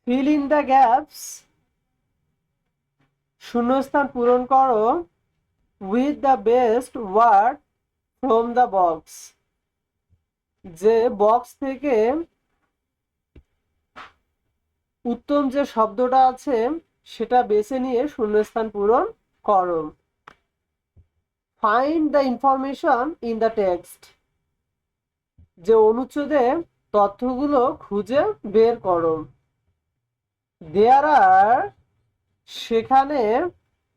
Fill in the gaps, শূন্যস্থান পূরণ করো with the best word from the box, যে বক্স থেকে উত্তম যে শব্দটা আছে সেটা বেছে নিয়ে শূন্যস্থান পূরণ করো। Find the information in the text, যে অনুচ্ছেদে তথ্যগুলো খুঁজে বের করো। দেয়ার আর, সেখানে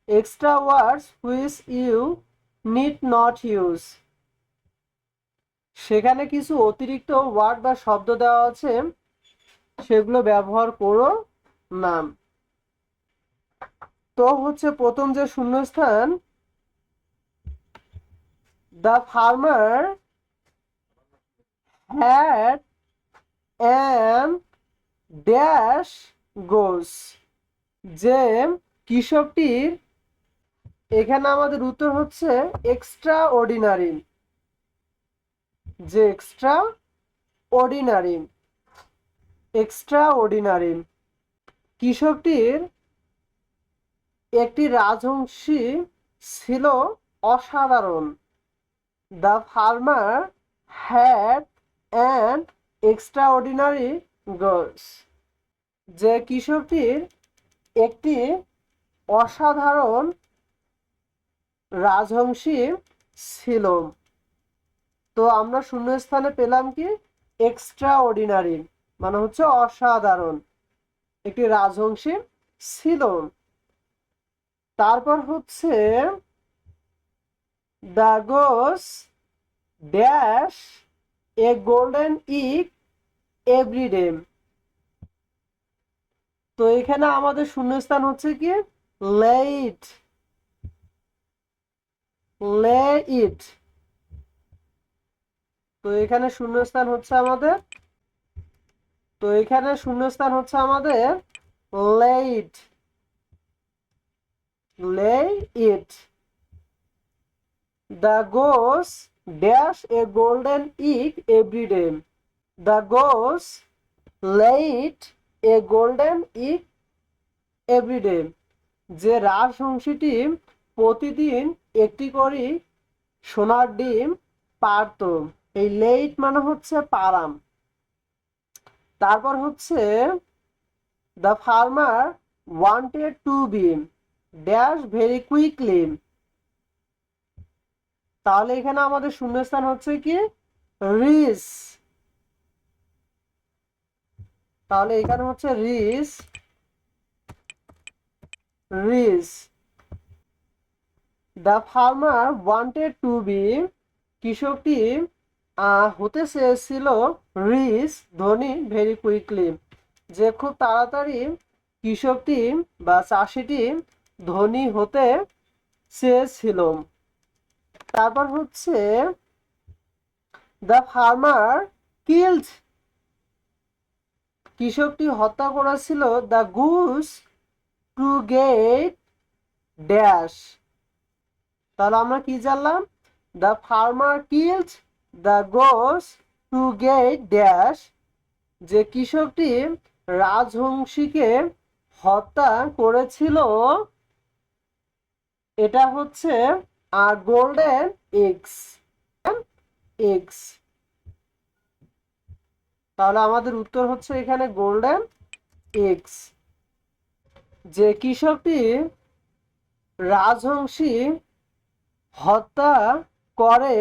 extra words which you need not use, সেখানে কিছু অতিরিক্ত ওয়ার্ড বা শব্দ দেওয়া আছে, সেগুলো ব্যবহার করো না। তো হচ্ছে প্রথম যে শূন্যস্থান, the farmer had an dash goose, যে কৃষকটির, এখানে আমাদের উত্তর হচ্ছে এক্সট্রা অর্ডিনারি, যে এক্সট্রা অর্ডিনারি, এক্সট্রা অর্ডিনারি কৃষকটির একটি রাজহংসী ছিল অসাধারণ। The farmer had an extraordinary goose, যে কৃষকটির একটি অসাধারণ রাজহংসী ছিল। তো আমরা শূন্যস্থানে পেলাম কি এক্সট্রা অর্ডিনারি, মানে হচ্ছে অসাধারণ, একটি রাজহংসী ছিল। তারপর হচ্ছে the goose dash a golden egg everyday, তো এখানে আমাদের শূন্যস্থান হচ্ছে কি লেট, লে ইট, তো এখানে শূন্যস্থান হচ্ছে আমাদের, তো এখানে শূন্যস্থান হচ্ছে আমাদের laid, lay it. The goose dash a golden egg everyday, the goose laid a golden egg everyday, যে রাজহংসীটি প্রতিদিন একটি করে সোনার ডিম পারত। এই লেট মানে হচ্ছে পারাম। তারপর হচ্ছে the farmer wanted to be dash very quickly, তাহলে এখানে আমাদের শূন্যস্থান হচ্ছে কি রিস, তাহলে এখানে হচ্ছে rich, rich. The farmer wanted to be, কৃষকটি হতে চেয়েছিল রিচ ধনী ভেরি কুইকলি, যে খুব তাড়াতাড়ি কৃষকটি বা চাষিটি ধনী হতে চেয়েছিল। তারপর হচ্ছে দ্য ফার্মার কিলড, কৃষকটি হত্যা করেছিল the Goose to get dash, তাহলে আমরা কি জানলাম the farmer killed the goes to get dash, যে কৃষকটি রাজহংসীকে হত্যা করেছিল, এটা হচ্ছে গোল্ডেন এগস, এগস, তাহলে আমাদের উত্তর হচ্ছে এখানে গোল্ডেন এগস, যে কৃষকটি রাজহংসী হত্যা করে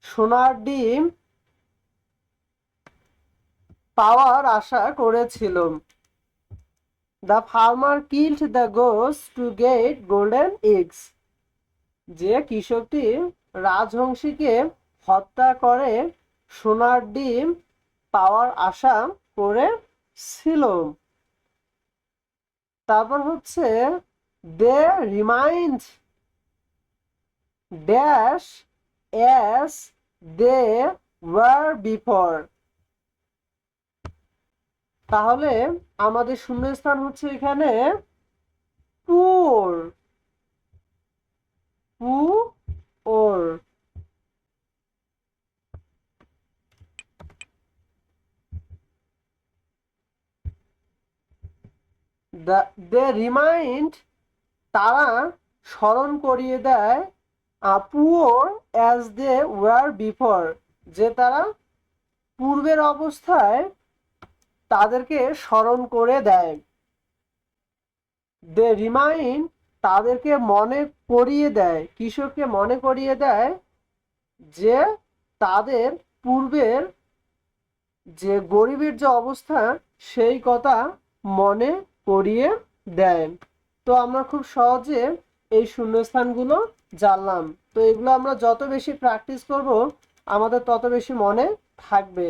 সোনার ডিম পাওয়ার আশা করেছিল। The farmer killed the goes to get golden eggs, যে কৃষকটি রাজহংসীকে হত্যা করে সোনার ডিম পাওয়ার আশা করেছিল। তারপর হচ্ছে they remind dash as they were before, তাহলে আমাদের শূন্যস্থান হচ্ছে এখানে পুর, পু ওর। দে রিমাইন্ড, তারা স্মরণ করিয়ে দেয়, poor as they were before, যে তারা পূর্বের অবস্থায় তাদেরকে স্মরণ করে দেয়। দে রিমাইন্ড, তাদেরকে মনে করিয়ে দেয়, কিশোরকে মনে করিয়ে দেয় যে তাদের পূর্বের যে গরিবের যে অবস্থা সেই কথা মনে করিয়ে দেয়। তো আমরা খুব সহজে এই শূন্যস্থানগুলো জানলাম। তো এগুলো আমরা যত বেশি প্র্যাকটিস করব আমাদের তত বেশি মনে থাকবে।